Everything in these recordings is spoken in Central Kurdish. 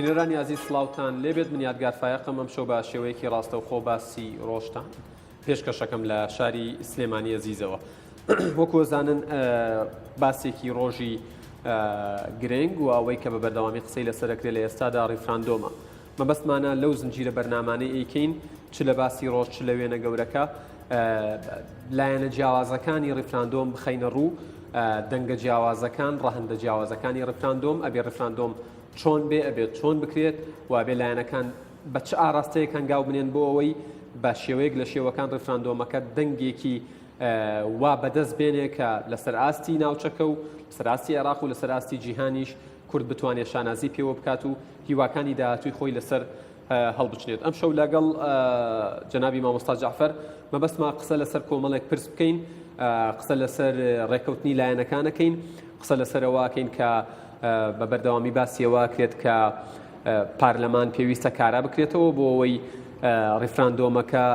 بینەرانی عزیز سڵاوتان لێبێت من یادگارفایەقەم ئەم شەو بە شێوەیەکی ڕاستەوخۆ باسی ڕۆژتان پێشکەشەکەم لە شاری سلێمانی ئەزیزەوە وەکو ئەزانن باسێکی ڕۆژی گرنگ و ئەوەی کە بە بەردەوامی قسەی لەسەرەکرێت لە ئێستادا ڕیفراندۆمە مەبەستمانە لەو زنجیرە بەرنامانەی ئەیکەین چ لە باسی ڕۆژ چ لە وێنە گەورەکە لایەنە جیاوازەکانی ڕیفراندۆم بخەینە ڕوو دەنگە جیاوازەکان ڕەهەندە جیاوازەکانی ڕیفراندۆم ئەبێ ڕیفراندۆم چۆن بێ ئەبێت چۆن بکرێت و ئەبێ لایەنەکان بە چ ئاراستەیەک هەنگاو بنێن بۆ ئەوەی بە شێوەیەک لە شێوەکان ڕیفراندۆمەکە دەنگێکی وا بەدەست بێنێ کە لەسەر ئاستی ناوچەکە و لەسەر ئاستی عێراق و لەسەر ئاستی جیهانیش کورد بتوانێت شانازی پێوە بکات و هیواکانی داهاتووی خۆی لەسەر هەڵبچنێت ئەم شەو لەگەڵ جەنابی مامۆستا جەعفەر مەبەستما قسە لەسەر کۆمەڵێک پرس بکەین قسە لەسەر ڕێکەوتنی لایەنەکانەکەین قسە لەسەرەوەکەین کە بە بەردەوامی باسیەوە کرێت کە پارلەمان پێویستە کارا بکرێتەوە بۆ ئەوەی ڕیفراندۆمەکە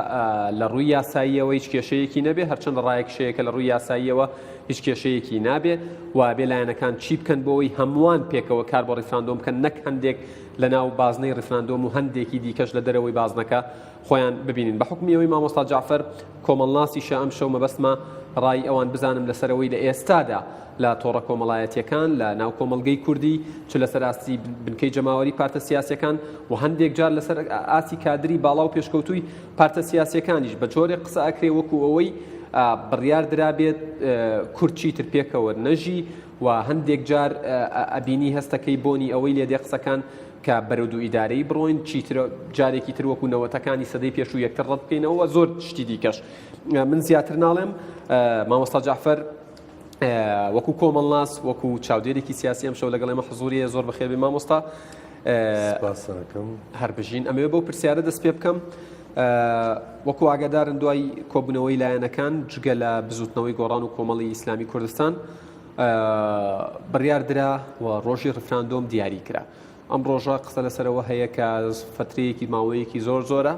لە ڕووی یاساییەوە هیچ کێشەیەکی نەبێ هەرچەند ڕایەکشەیەکە لە ڕووی یاساییەوە هیچ کێشەیەکی نابێ و بێ لایەنەکان چی بکەن بۆ ئەوەی هەمووان پێکەوە کار بۆ ڕیفراندۆم بکەن نەک هەندێک لە ناو بازنەی ڕیفراندۆم و هەندێکی دیکەش لە دەرەوەی بازنەکە خۆیان ببینین بە حکمیەوەی مامۆستا جەعفەر کۆمەڵناسیشە ئەم شەو مەبەستمە ڕای ئەوان بزانم لەسەرەوەی لە ئێستادا لە تۆڕە کۆمەڵایەتیەکان لە ناو کۆمەڵگەی کوردی چ لەسەر ئاستی بنکەی جەماوەری پارتە سیاسیەکان و هەندێک جار لەسەر ئاسی کادری باڵا و پێشکەوتووی پارتە سیاسیەکانیش بە جۆرێک قسە ئەکرێ وەکو ئەوەی بڕیار درابێت کورد چیتر پێکەوە نەژی و هەندێک جار ئەبینی هەستەکەی بۆنی ئەوەی لێدێ قسەکان کە بەرەود و ئیدارەی بڕۆین چیتر جارێکی تر وەکو نەوەتەکانی سەدەی پێش و یەکتر ڕەت بکەینەوە زۆر شتی دیکەش من زیاتر ناڵێم مامۆستا جەعفەر وەکو کۆمەڵناس وەکو چاودێرێکی سیاسی ئەم شەو لەگەڵ ئێمە حزوریە زۆر بەخێر بێ مامۆستا هەر بژین ئەمەوێ بەو پرسیارە دەست پێ بکەم وەکو ئاگادارن دوای کۆبوونەوەی لایەنەکان جگە لە بزوتنەوەی گۆڕان و کۆمەڵی ئیسلامی کوردستان بڕیاردرا و ڕۆژی ڕیفراندۆم دیاری کرا ئەم ڕۆژە قسە لەسەرەوە هەیە کە فترەیەکی ماوەیەکی زۆر زۆرە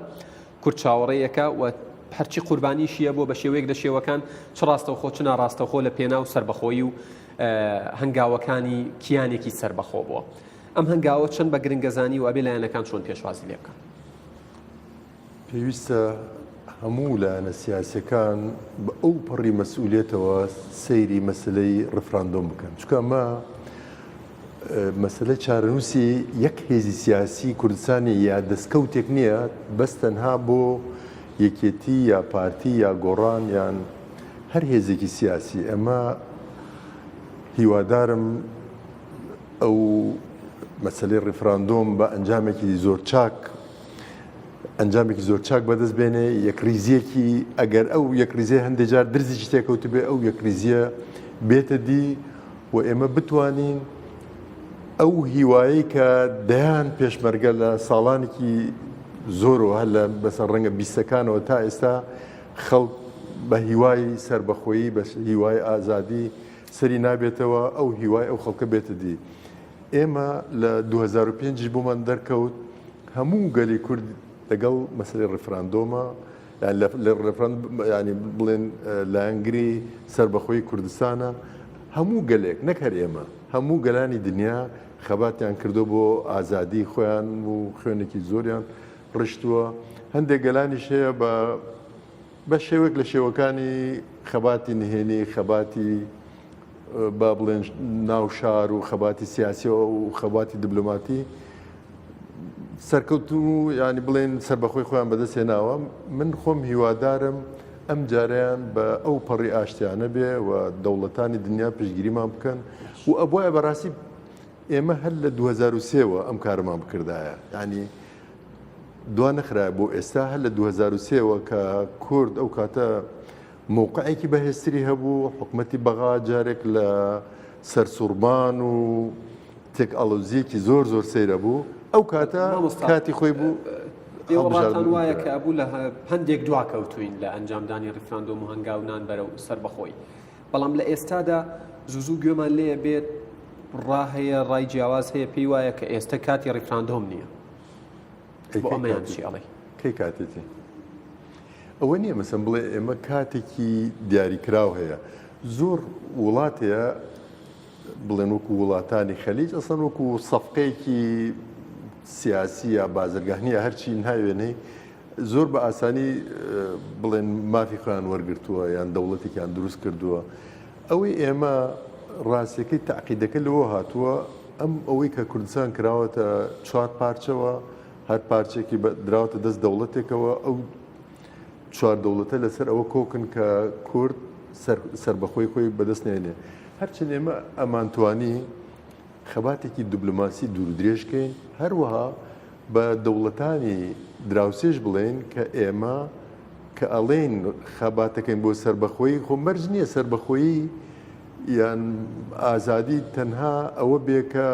کورد چاوەڕێیەکە و هەرچی قوربانیشیە بۆ بە شێوەیەک لە شێوەکان چ ڕاستەوخۆ چ ناڕاستەوخۆ لە پێناو سەربەخۆیی و هەنگاوەکانی کیانێکی سەربەخۆ بووە ئەم هەنگاوە چەند بە گرنگەزانی و ئەبێ لایەنەکان چۆن پێشوازی لێ بکەن پێویستە هەموو لایەنە سیاسیەکان بە ئەو پەڕی مەسئولیەتەوە سەیری مەسلەی ڕیفراندۆم بکەن چونکە ئەمە مەسلە چارەنووسی یەک هێزی سیاسی کوردستانی یا دەستکەوتێک نییە بەس تەنها بۆ یەکێتی یا پارتی یا گۆڕان یان هەر هێزێکی سیاسی ئەمە هیوادارم ئەو مەسلەی ڕیفراندۆم بە ئەنجامێکی زۆر چاک بەدەست بێنێ یەکریزیەکی ئەگەر ئەو یەکریزیە هەندێک جار درزیی تێکەوت بێ ئەو یەکریزیە بێتە دی و ئێمە بتوانین ئەو هیوایی کە دەیان پێشمەرگە لە ساڵانێکی زۆرەوە هەر لە بەسەر ڕەنگە بیستەکانەوە تا ئێستا خەڵک بە هیوای سربەخۆیی بە هیوای ئازادی سەری نابێتەوە ئەو هیوای ئەو خەڵکە بێتە دی ئێمە لە 2005 بۆمان دەرکەوت هەموو گەلی کورد لەگەڵ مەسلەی ڕیفراندۆمە ینی بڵێن لایەنگری سربەخۆیی کوردستانە هەموو گەلێک نەک هەر ئێمە هەموو گەلانی دنیا خەباتیان کردو بۆ ئازادی خۆیان و خوێنێکی زۆریان ڕشتووە هەندێک گەلانیش هەیە بە شێوەک لە شێوەکانی خەباتی نهێنی خەباتی با بڵێن ناو شار و خەباتی سیاسیەوە و خەباتی دیبلۆماتی سەرکەوت و ینی بڵێن سەربەخۆی خۆیان بەدەست هێناوە من خۆم هیوادارم ئەم جاریان بە ئەو پەڕی ئاشتیانە بێ و دەوڵەتانی دنیا پشتگیریمان بکەن و ئەبواە بەڕاستی ئێمە هەر لە 2003ەوە ئەم کارمان بکردایە ینی دوان نەخرای بۆ ئێستا هەر لە 2003ەوە کە کورد ئەو کاتە موقعێکی بەهێزتری هەبوو حکومەتی بەغا جارێک لە سەرسوورمان و تێک ئەڵۆزیەکی زۆر سەیرە بوو ئەو کاتە کاتی خۆی بوو ئێوەڕاتان وایە کە ئەبوو لە هەندێک دواکەوتوین لە ئەنجامدانی ڕیفراندۆم و هەنگاونان بەرە و سەربەخۆی بەڵام لە ئێستادا زوو گوێمان لێ بێت ڕاهەیە ڕای جیاواز هەیە پێی وایە کە ئێستا کاتی ڕیفراندۆم نییە بۆ ئەمەیان چی ئەڵێ کەی کاتێتی ئەوە نییە مەسەن بڵێ ئێمە کاتێکی دیاریکراو هەیە زۆر وڵات هەیە بڵێن وەکو وڵاتانی خەلیج ئەسەن وەکو سەفقەیەکی سیاسی یا بازرگانی یا هەرچی ناوێنەی زۆر بە ئاسانی بڵێن مافی خۆیان وەرگرتووە یان دەوڵەتێکیان دروست کردووە. ئەوەی ئێمە ڕاستیەکەی تاقیدەکە لەوە هاتووە ئەوەی کە کوردستان کراوەتە 4 پارچەوە، هەر پارچێکی دراوەتە دەست دەوڵەتێکەوە، ئەو 4 دەوڵەتە لەسەر ئەوە کۆکن کە کورد سربەخۆی خۆی بەدەست نێنێ. هەرچەند ئێمە ئەمانتوانی خەباتێکی دیبلۆماسی دوور درێژکەین، هەروەها بە دەوڵەتانی دراوسێژ بڵێن کە ئێمە کە ئەڵێن خەباتەکەین بۆ سربەخۆی، خۆ مەرج نییە سربەخۆیی یان ئازادی تەنها ئەوە بێ کە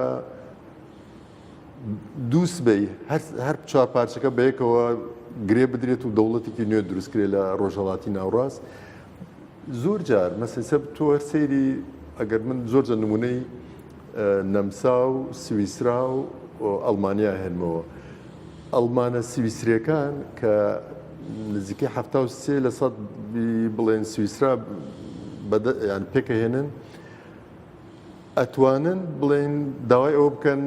دووس بێ هەر 4 پارچەکە بەیەکەوە گرێ بدرێت و دەوڵەتێکی نوێ دروستکرێت لە ڕۆژهەڵاتی ناوڕاست. زۆر جار مەسەلسە تۆ سەیری ئەگەر من زۆرجە نمونەی نەمسا و سویسرا و ئەڵمانیا هێنمەوە. ئەڵمانە سویسریەکان کە نزیکەی 73% بڵێن سویسرا یان پێکەهێنن، ئەتوانن بڵێن داوای ئەوە بکەن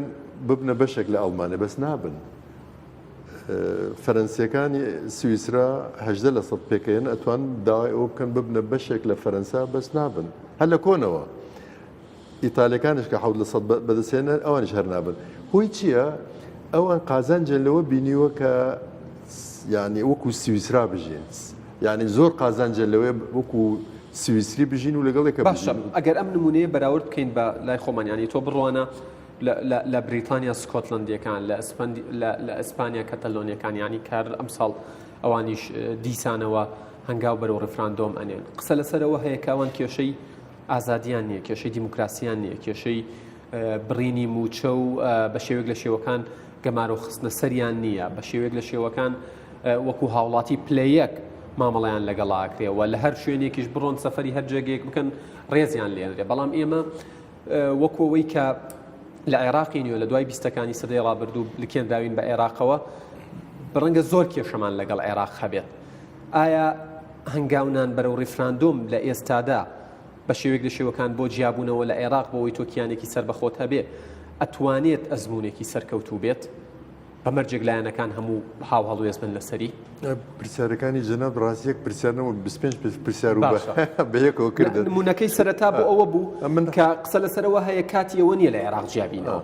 ببنە بەشێک لە ئەڵمانیا، بەس نابن. فەرەنسیەکانی سویسرا 18% پێکەهێن، ئەتوان داوای ئەوە بکەن ببنە بەشێک لە فەرەنسا، بەس نابن. هەر لە کۆنەوە ئیتالیەکانش کە 7% بەدەستێنە ئەوانش هەر نابن. هۆی چییە؟ ئەوان قازانجان لەوە بینیوە کە یعنی وەکو سویسرا بژین، یعنی زۆر قازانجان لەوێ وەکو سویسری بژین و لەگەڵێکە باشە. ئەگەر ئەم نمونەیە بەراورد بکەین بە لای خۆمان، ینی تۆ بڕوانە لە بریتانیا سکۆتلندیەکان، لە ئەسپانیا کەتەلۆنیەکان، ینی کار ئەمساڵ ئەوانیش دیسانەوە هەنگاو بەرەو ڕفراندۆم ئەنێن. قسە لەسەرەوە هەیە کاوان کێشەی ئازادیان نییە، کێشەی دیموکراسیان نییە، کێشەی بڕینی موچە و بە شێوێک لە شێوەکان گەمارە و خستنە سەریان نییە، بە شێوێک لە شێوەکان وەکو هاوڵاتی پلەیەک مامەڵیان لەگەڵاکرێەوە، لە هەر شوێنێکیش بڕۆن سەفەری هەر جێگەیەک بکەن ڕێزیان لێنرێ. بەڵام ئێمە وەکوەوەی کە لە عێراقی نیوە لە دوای 20ەکانی سەدەی ڕابردوو لکێنراوین بە عێراقەوە، بڕەنگە زۆر کێشەمان لەگەڵ عێراق هەبێت. ئایا هەنگاونان بەرەو ڕیفراندۆم لە ئێستادا بە شێوێک لە شێوەکان بۆ جیابوونەوە لە عێراق بۆەوەی تۆکیانێکی سربەخۆت هەبێ ئەتوانێت ئەزمونێکی سەرکەوتوو بێت بە مەرجێک لایەنەکان هەموو هاو هەڵوێز بن لەسەری؟ پرسیارەکانی جەناب ڕاستیەک پرسیارنەوە 25 پرسیار و بەیەکەوە کردن. نمونەکەی سەرەتا بۆ ئەوە بوو کە قسە لەسەرەوە هەیە کاتی ئەوە نییە لە عێراق جیابینەوە،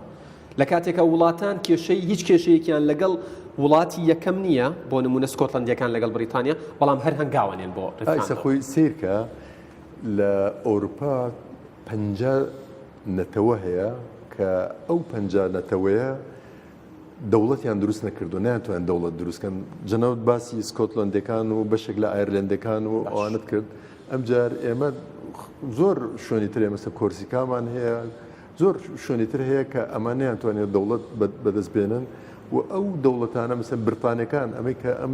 لە کاتێکە وڵاتان کێشەی هیچ کێشەیەکیان لەگەڵ وڵاتی یەکەم نییە، بۆ نمونە سکۆتلندیەکان لەگەڵ بریتانیا، بەڵام هەر هەنگاوانێن بۆ ڕفراندۆم. خۆی سیرکە لە ئەوروپا 50 نەتەوە هەیە کە ئەو 50 نەتەوەیە دەوڵەتیان دروست نەکردو، ناتوانن دەوڵەت دروستکەن. جەنەوت باسی سکۆتلندەکان و بەشێک لە ئایرلندەکان و ئەوانت کرد. ئەمجار ئێمە زۆر شوێنی تر مەسە کۆرسیکامان هەیە، زۆر شوێنی تر هەیە کە ئەمان نەیانتوانێت دەوڵەت بەدەست بێنن و ئەو دەوڵەتانە مەسە بریتانیەکان ئەمەی کە ئەم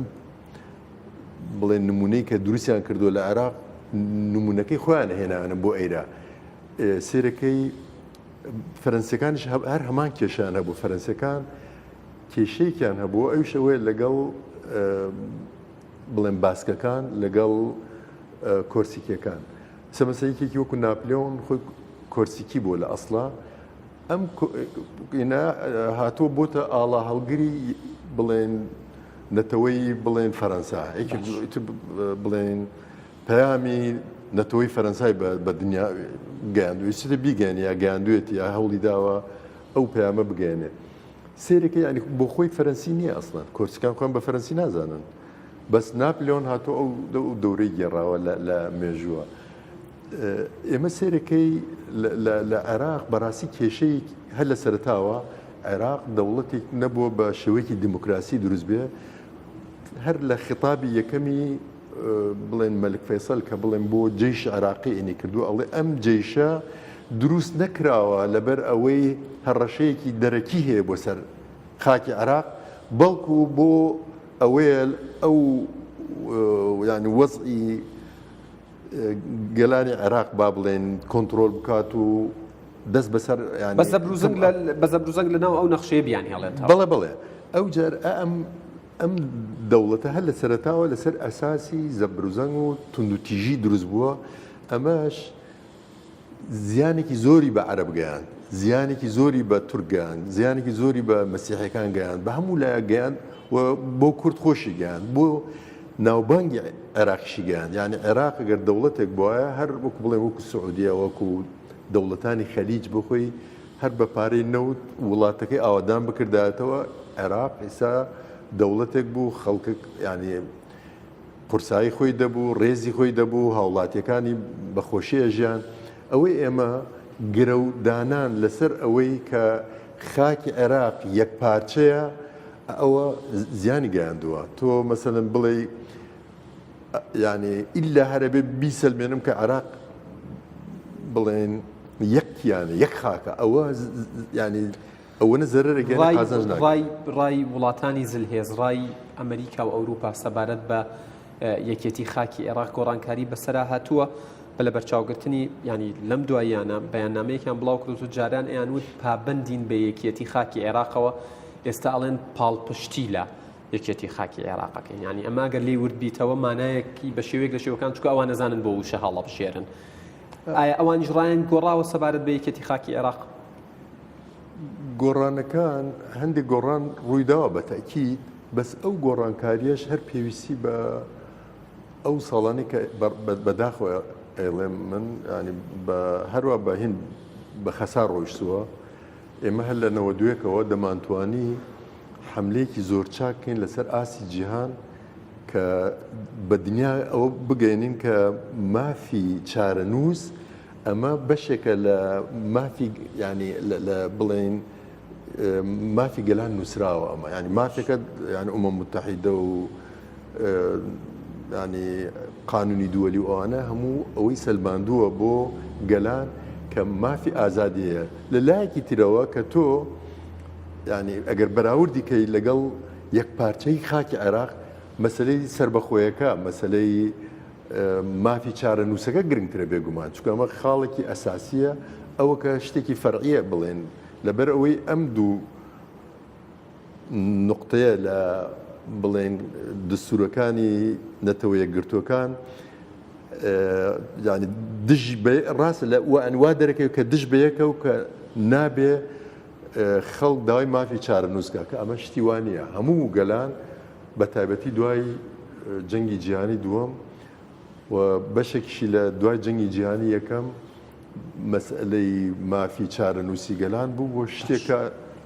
بڵێن نمونەی کە دروستیان کردووە لە عێراق نمونەکەی خۆیان هێنانە بۆ ئێرە. سێرەکەی فەرەنسیەکانش هەر هەمان کێشیان هەبوو. فەرەنسیەکان کێشەیەکیان هەبوو، ئەوش ئەوەیە لەگەڵ بڵێن باسکەکان لەگەڵ کۆرسیکیەکان. سەمەسەیەکێکی وەکو ناپلیۆن خۆی کۆرسیکی بۆ لە ئەسڵا، ئەم هاتووە بۆتە ئاڵا هەڵگری بڵێن نەتەوەی بڵێن فەرەنسا، بڵێن پەیامی نەتەوەی فەرەنسای بە دنیا گەیاندووی چتە بیگەێنێ یا گەیاندوێتی یا هەوڵی داوە ئەو پەیامە بگەێنێ. سێرەکە ینی بۆ خۆی فەرەنسی نییە ئەسڵان، کۆرسیکان خۆیان بە فەرەنسی نازانن، بەس ناپلیۆن هاتووە ئەو دەورەی گێڕاوە لە مێژووە. ئێمە سێرەکەی لە عێراق بەڕاستی کێشەی هەر لە سەرتاوە عێراق دەوڵەتێک نەبووە بە شێوەیەکی دیموکراسی دروست بێ. هەر لە خیتابی یەکەمی بڵێن مەلک فەیسەڵ کە بڵێن بۆ جەیش عێراقی ئینی کردووە، ئەڵێ ئەم جەیشە دروست نەکراوە لەبەر ئەوەی هەڕەشەیەکی دەرەکی هەیە بۆ سەر خاکی عێراق، بەڵکو بۆ ئەوەیە ئەو ینی وەزعی گەلانی عێراق با بڵێن کۆنتڕۆل بکات و دەست بەسەر بە زەبروزەنگ لەناو ئەو نەخشەیە بیان هێڵێت. بەڵێ ئەو جار ئەم دەوڵەتە هەر لە سەرتاوە لەسەر ئەساسی زەبروزەنگ و توندوتیژی دروست بووە. ئەمەش زیانێکی زۆری بە عەرەب گەیاند. زیانێکی زۆری بە تورکگەیان زیانێکی زۆری بە مەسیحەکان گەیان بە هەموو لایە گەیان و بۆ کورد خۆشی گەیان بۆ ناوبانگی عێراقیشی گەیان یعنی عێراق ئەگەر دەوڵەتێک بواە هەر وەکو بڵێ وەکو سعودیە وەکو دەوڵەتانی خەلیج بخۆی هەر بە پارەی نەوت وڵاتەکەی ئاوادان بکردایەتەوە عێراق ئێستا دەوڵەتێک بوو خەڵکک ینی قورسایی خۆی دەبوو ڕێزی خۆی دەبوو هاوڵاتیەکانی بەخۆشیە ژیان ئەوەی ئێمە گرەودانان لەسەر ئەوەی کە خاکی عێراق یەک پارچەیە ئەوە زیانی گەیاندووە تۆ مەسەلەن بڵێ ینی ئیلا هەرەبێ بیسەلمێنم کە عێراق بڵێن یەکیانە یەک خاکە ئەوە ینی ئەوەنە زەرەرەگەێنە قازانج ناکات ڕای وڵاتانی زلهێز ڕای ئەمریکا و ئەوروپا سەبارەت بە یەکێتی خاکی عێراق گۆڕانکاری بەسەرا هاتووە بە لە بەرچاوگرتنی ینی لەم دواییانە بەیاننامەیەکیان بڵاو کرد و جاران ئەیانوت پابندین بە یەکێتی خاکی عێراقەوە ئێستا ئەڵێن پاڵپشتی لە یەکێتی خاکی عێراقەکەی ینی ئەما گەر لێی وردبیتەوە مانایەکی بە شێوەیەک لە شێوەکان چکە ئەوان نەزانن بۆ وشە هەڵە بشێرن ئایا ئەوانیش ڕایان گۆڕاوە سەبارەت بە یەکێتی خاکی عێراق گۆڕانەکان هەندێک گۆڕان ڕوویداوە بە تاکید بەس ئەو گۆڕانکاریەش هەر پێویستی بە ئەو ساڵانی کە بەداخۆ ئەڵێم من ینی هەروە بە هین بە خەسار ڕۆیشتووە ئێمە هەر لە 92ەوە دەمانتوانی حملەیەکی زۆر چاکین لەسەر ئاسی جیهان کە بە دنیا ئەوە بگەێنین کە مافی چارەنووس ئەمە بەشێکە لە مافی ینی لە بڵێن مافی گەلان نووسراوە ئەمە ینی مافێکە ینی ئومەم متحیدە و ینی قانونی دووەلی و ئەوانە هەموو ئەوەی سەلماندووە بۆ گەلان کە مافی ئازادیەیە لە لایەکی ترەوە کە تۆ ینی ئەگەر بەراوردی کەی لەگەڵ یەک پارچەی خاکی عێراق مەسلەی سربەخۆیەکە مەسلەی مافی چارە نووسەکە گرنگترە بێگومان چونکە ئەمە خاڵێکی ئەساسیە ئەوە کە شتێکی فەرعیە بڵێن لەبەر ئەوەی ئەم دوو نقطەیە لە بڵێن دستورەکانی نەتەوە یەکگرتوەکان ینی دژی ڕاستە لە ئەنوا دەرەکەی کە دژ بەیەکە و کە نابێ خەڵک داوای مافی چارە نووسکە کە ئەمە شتی وانە هەموو گەلان بە تایبەتی دوای جەنگی جیهانی دووەم و بەشێکیشی لە دوای جەنگی جیهانی یەکەم مەسئلەی مافی چارە نووسی گەلان بوو بۆ شتێکە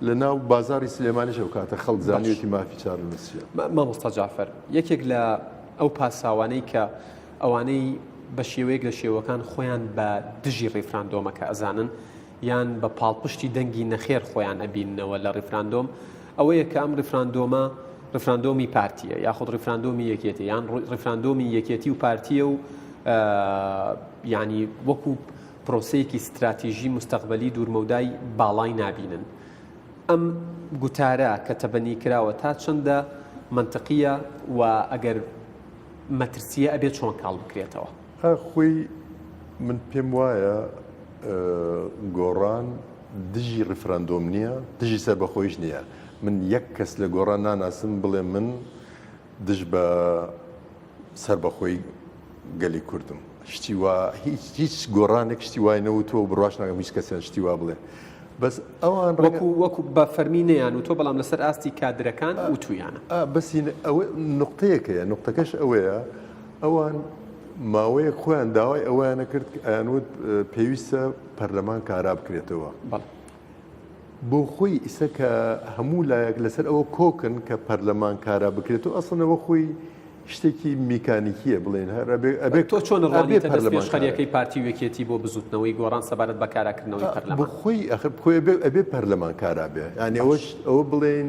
لە ناو بازاری سلێمانیشەوە کاتە خەڵک زانیوێتی مافی چارە نووسیە مامۆستا جعفەر یەکێک لە ئەو پاساوانەی کە ئەوانەی بە شێوەیەک لە شێوەکان خۆیان بە دژی ڕیفراندۆمەکە ئەزانن یان بە پاڵپشتی دەنگی نەخێر خۆیان ئەبیننەوە لە ڕیفراندۆم ئەوەیە کە ئەم ڕیفراندۆمە ڕیفراندۆمی پارتیە یاخود ڕیفراندۆمی یەکێتی یان ڕیفراندۆمی یەکێتی و پارتیە و ینی وەکو پرۆسەیەکی استراتیژی مستەقبەلی دوورمەودای باڵای نابینن ئەم گوتارە کە تەبەنی کراوە تا چەندە منطقیە و ئەگەر مەترسیە ئەبێت چۆن کاڵ بکرێتەوە خۆی من پێم وایە گۆڕان دژی ڕیفراندۆم نییە دژی سەربەخۆیش نییە من یەک کەس لە گۆڕان ناناسم بڵێ من دژ بە سەربەخۆی گەلی کوردم شتی وا هیچ گۆڕانێک شتی وای نەوتۆ بڕاش ناکەم هیچ کەسیان شتی وا بڵێ بەس ئەوان وەکو بە فەرمینەیان و تۆ بەڵام لەسەر ئاستی کادرەکان و تویانە بەسی ئەوە نقطەیەکەیە نقطەکەش ئەوەیە ئەوان ماوەیە خۆیان داوای ئەویانە کرد ئەیانوت پێویستە پەرلەمان کارا بکرێتەوە بۆ خۆی ئیسە کە هەموو لایەک لەسەر ئەوە کۆکن کە پەرلەمان کارا بکرێتەوە ئەسڵەوە خۆی شتێکی میکانیکیە بڵێن ئەبێ تۆ چۆن ڕێت پێشخەریەکەی پارتی وەکێتی بۆ بزوتنەوەی گۆڕان سەبارەت بە کاراکردنەوەی پەرلەمان بۆ خۆی خۆی ئەبێ پەرلەمان کارا بێ یعنی ئەوە بڵێن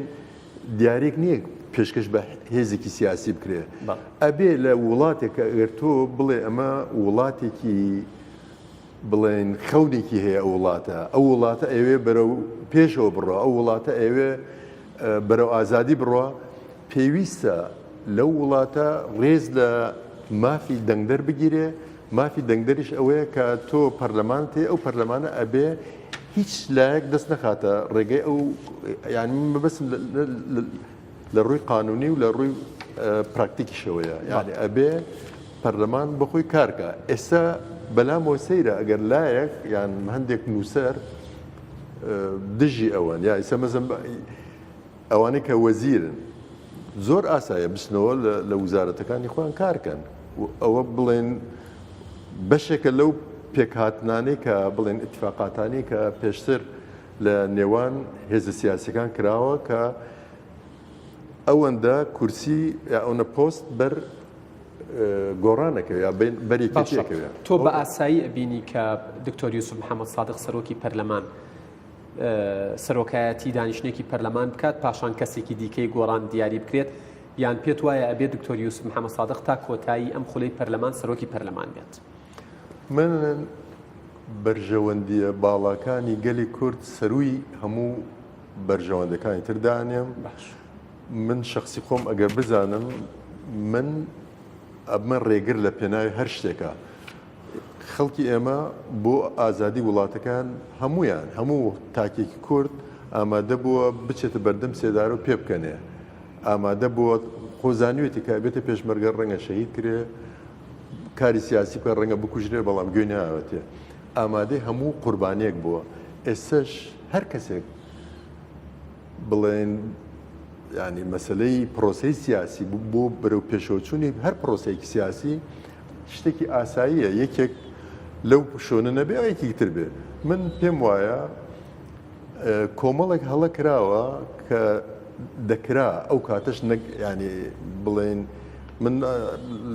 دیارێک نییە پێشکەش بە هێزێکی سیاسی بکرێ ئەبێ لە وڵاتێک ئەگەر تۆ بڵێ ئەمە وڵاتێکی بڵێن خەونێکی هەیە ئەو وڵاتە ئەوێ بەرەو پێشەوە بڕۆ ئەو وڵاتە ئەوێ بەرەو ئازادی بڕۆ پێویستە لەو وڵاتە ڕێز لە مافی دەنگدەر بگیرێ مافی دەنگدەریش ئەوەیە کە تۆ پەرلەمان تێ ئەو پەرلەمانە ئەبێ هیچ لایەک دەست نەخاتە ڕێگەی ئەو یعنی بەسم لە ڕووی قانونی و لە ڕووی پراکتیکیشەوەیە یعنی ئەبێ پەرلەمان بەخۆی کارکە ئێستا بەلامەوە سەیرە ئەگەر لایەک یان هەندێک نووسەر دژی ئەوان یا ئیسە مەزم ئەوانەی کە وەزیرن زۆر ئاسایە بچنەوە لە وزارەتەکانی خۆیان کارکەن ئەوە بڵێن بەشێکە لەو پێکهاتنانەی کە بڵێن ئیتفاقاتانی کە پێشتر لە نێوان هێزە سیاسیەکان کراوە کە ئەوەندە کورسی یا ئەوەنە پۆست بەر گۆڕانەکە یا بەریەکەوێت تۆ بە ئاسایی ئەبینی کە دکتۆر یوسف محەممەد سادق سەرۆکی پەرلەمان سەرۆکایەتی دانیشتێکی پەرلەمان بکات پاشان کەسێکی دیکەی گۆڕان دیاری بکرێت یان پێت وایە ئەبێت دکتۆر یوسف محەممەد سادق تا کۆتایی ئەم خولەی پەرلەمان سەرۆکی پەرلەمان بێت من بەرژەوەندیە باڵاکانی گەلی کورد سەروی هەموو بەرژەوەندەکانی تردانێم من شخصی خۆم ئەگەر بزانم من ئەمە ڕێگر لە پێناوی هەر شتێکە خەڵکی ئێمە بۆ ئازادی وڵاتەکان هەمویان هەموو تاکێکی کورد ئامادە بووە بچێتە بەردەم سێدار و پێ بکەنێ ئامادە بووە خۆزانوێتی کابێتە پێشمەرگە ڕەنگە شەهید کرێ کاری سیاسی بکە ڕەنگە بکوژرێ بەڵام گوێ ناوەتێ ئامادەی هەموو قوربانیەک بووە ئێستش هەر کەسێک بڵێن ینی مەسلەی پرۆسی سیاسی بۆ بەرەو پێشەوەچوونی هەر پرۆسەیەکی سیاسی شتێکی ئاساییە یەکێک لەو شۆنە نەبێ ئەوەیەکی تر بێ من پێم وایە کۆمەڵێک هەڵە کراوە کە دەکرا ئەو کاتەش ینی بڵێن من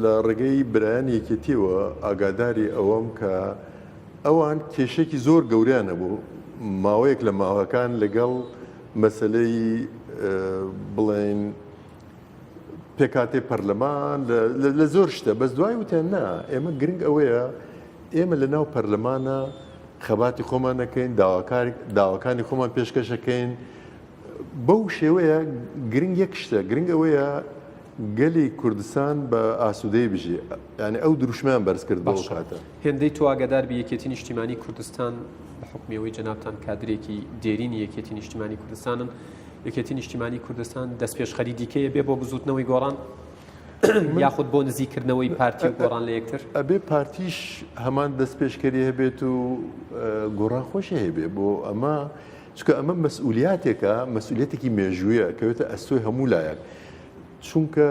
لە ڕێگەی برایان یەکێتیەوە ئاگاداری ئەوەم کە ئەوان کێشێکی زۆر گەوریانە بوو ماوەیەک لە ماوەکان لەگەڵ مەسلەی بڵێن پێکاتی پەرلەمان لە زۆر شتە بەس دوای وتیان نا ئێمە گرنگ ئەوەیە ئێمە لە ناو پەرلەمانە خەباتی خۆمان نەکەین داواکانی خۆمان پێشکەشەکەین بەو شێوەیە گرنگ یەک شتە گرنگ ئەوەیە گەلی کوردستان بە ئاسوودەی بژێ یعنی ئەو دروشمیان بەرز کرد بەو کاتە هێندەی تو ئاگادار بە یەکێتی نیشتیمانی کوردستان بە حکمیەوەی جەنابتان کادرێکی دێرینی یەکێتی نیشتیمانی کوردستانن یەکێتی نیشتیمانی کوردستان دەست پێشخەری دیکەیە بێ بۆ بزوتنەوەی گۆڕان یاخود بۆ نزیکردنەوەی پارتی و گۆڕان لە یەکتر ئەبێ پارتیش هەمان دەست پێشکەری هەبێت و گۆڕان خۆشی هەبێ بۆ ئەمە چکە ئەمە مەسئولیاتێکە مەسئولیەتێکی مێژوویە کەوێتە ئەستۆی هەموو لایەک چونکە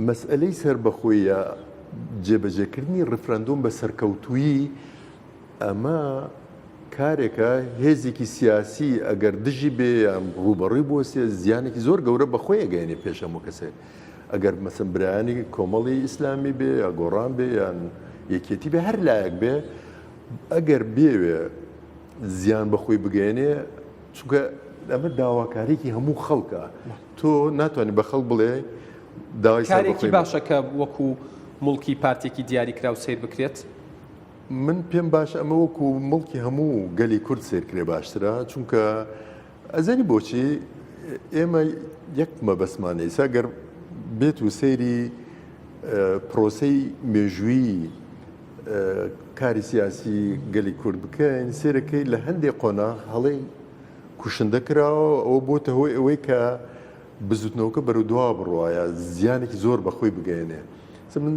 مەسئلەی سەربەخۆیە جێبەجێکردنی ڕفرەندۆم بە سەرکەوتویی ئەمە کارێکە هێزێکی سیاسی ئەگەر دژی بێ یان ڕوبەڕووی بۆسێ زیانێکی زۆر گەورە بەخۆی ئەگەێنێ پێش هەموو کەسێک ئەگەر مەسەن برایانی کۆمەڵی ئیسلامی بێ یا گۆڕان بێ یان یەکێتی بێ هەر لایەک بێ ئەگەر بێوێ زیان بەخۆی بگەێنێ چونکە ئەمە داواکاریکی هەموو خەڵکە تۆ ناتوانانی بە خەڵک بڵێ داوای کارێکی باشە کە وەکو مڵکی پارتێکی دیاریکرا و سیر بکرێت من پێم باشە ئەمە وەکو مڵکی هەموو گەلی کورد سیرکرێ باشترە چونکە ئەزانی بۆچی ئێمە یەک مەبەسمانەی ساگەر بێت و سەیری پرۆسەی مێژووی کاری سیاسی گەلی کورد بکەین سێرەکەی لە هەندێک قۆناغ هەڵەی کوشندە کراوە ئەوە بۆتە هۆی ئەوەی کە بزوتنەوەکە بەرەودوا بڕواایە زیانێکی زۆر بەخۆی بگەێنێ من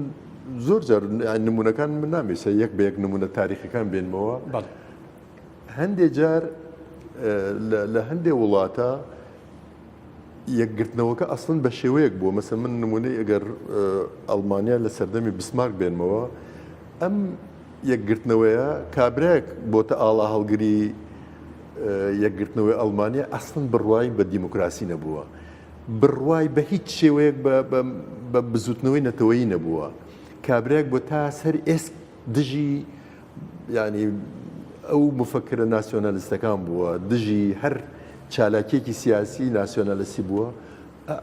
زۆر جار نمونونەکان من نامێسە یەک بە یەک نمونە تاریخەکان بێنمەوە هەندێک جار لە هەندێک وڵاتە یەکگرتنەوەکە ئەسڵن بە شێوەیەک بووە مەسە من نمونەی ئەگەر ئەڵمانیا لە سەردەمی بسمارک بێنمەوە ئەم یەکگرتنەوەیە کابراەک بۆتە ئاڵا هەڵگری یەکگرتنەوەی ئەڵمانیا ئەسڵن بڕوای بە دیموکراسی نەبووە بڕوای بە هیچ شێوەیەک بە بزوتنەوەی نەتەوەیی نەبووە کابراەک بۆ تا سەر ئێست دژی ینی ئەو مفەکرە ناسیۆنالیستەکان بووە دژی هەر چالاکێکی سیاسی ناسیۆنالیستی بووە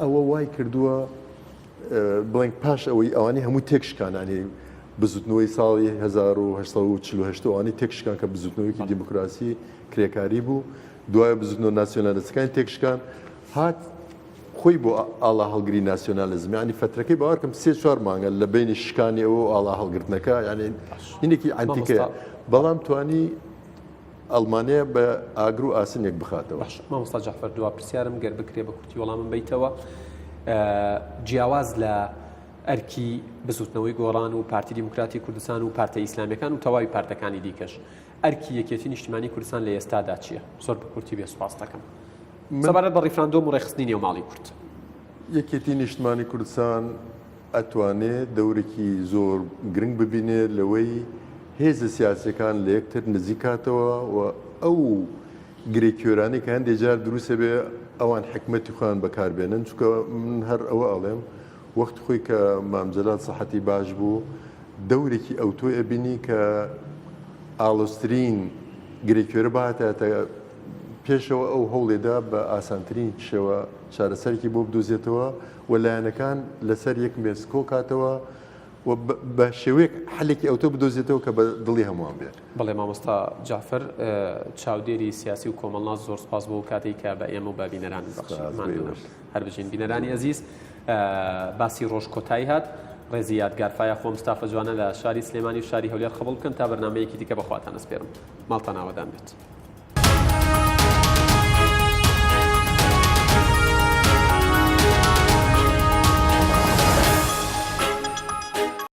ئەوە وای کردووە بڵێن پاش ئەوەی ئەوانی هەموو تێکشکانانی بزوتنەوەی ساڵی 1940 ئەوانی تێکشکان کە بزوتنەوەیکی دیموکراسی کرێکاری بوو دوایە بزوتنەوە ناسیۆنالیستەکانی تێکشکان هات خۆی بۆ ئاڵا هەڵگری ناسیۆنالیزم ینی فترەکەی باوەڕکەم 3-4 مانگە لە بینی شکانی ئەوە ئاڵا هەڵگرتنەکە یعنی هینێکی ئەنتیکەیە بەڵام توانی ئەڵمانیا بە ئاگر و ئاسنێک بخاتەوە مامۆستا جەعفەر دوا پرسیارم گەر بکرێ بە کورتی وەڵامم بیتەوە جیاواز لە ئەرکی بزوتنەوەی گۆڕان و پارتی دیموکراتی کوردستان و پارتە ئیسلامیەکان و تەواوی پارتەکانی دیکەش ئەرکی یەکێتی نیشتیمانی کوردستان لە ئێستادا چییە؟ زۆر بە کورتی بێ سوپاس دەکەم. سەبارەت بە ڕیفراندۆم و ڕێخستنی نێوماڵی کورد. یەکێتی نیشتمانی کوردستان ئەتوانێت دەورێکی زۆر گرنگ ببینێت لەوەی هێزە سیاسەکان لە یەکتر نزیکاتەوە و ئەو گرێکیۆرانی کە هەندێک جار دروستە بێ ئەوان حکمەتی خۆیان بەکاربێنن چونکە من هەر ئەوە ئەڵێم وەخت خۆی کە مامجەلات سەحەتی باش بوو دەورێکی ئەوتۆی ئەبینی کە ئاڵۆسترین گرێکیۆرە بهاتە پێشەوە ئەو هەوڵێدا بە ئاسانترین شێوە چارەسەرێکی بۆ بدۆزێتەوە و لایەنەکان لەسەر یەک مێز کۆ کاتەوە و بە شێوەیەک حلێکی ئەوتۆ بدۆزێتەوە کە بە دڵی هەمووان بێت. بەڵێ مامۆستا جعفەر چاودێری سیاسی و کۆمەڵناز زۆر سپاس بۆ کاتێک کە بە ئێمە و بە بینەران هەر بژین بینەرانی ئەزیز باسی ڕۆژ کۆتایی هات ڕێزی یادگارفایە خۆ مستافە جوانە لە شاری سلێمانی و شاری هەولێر قبول بکەن تا بەرنامەیەکی دیکە بەخواتان ئەسپێرم ماڵتان ئاوادان بێت.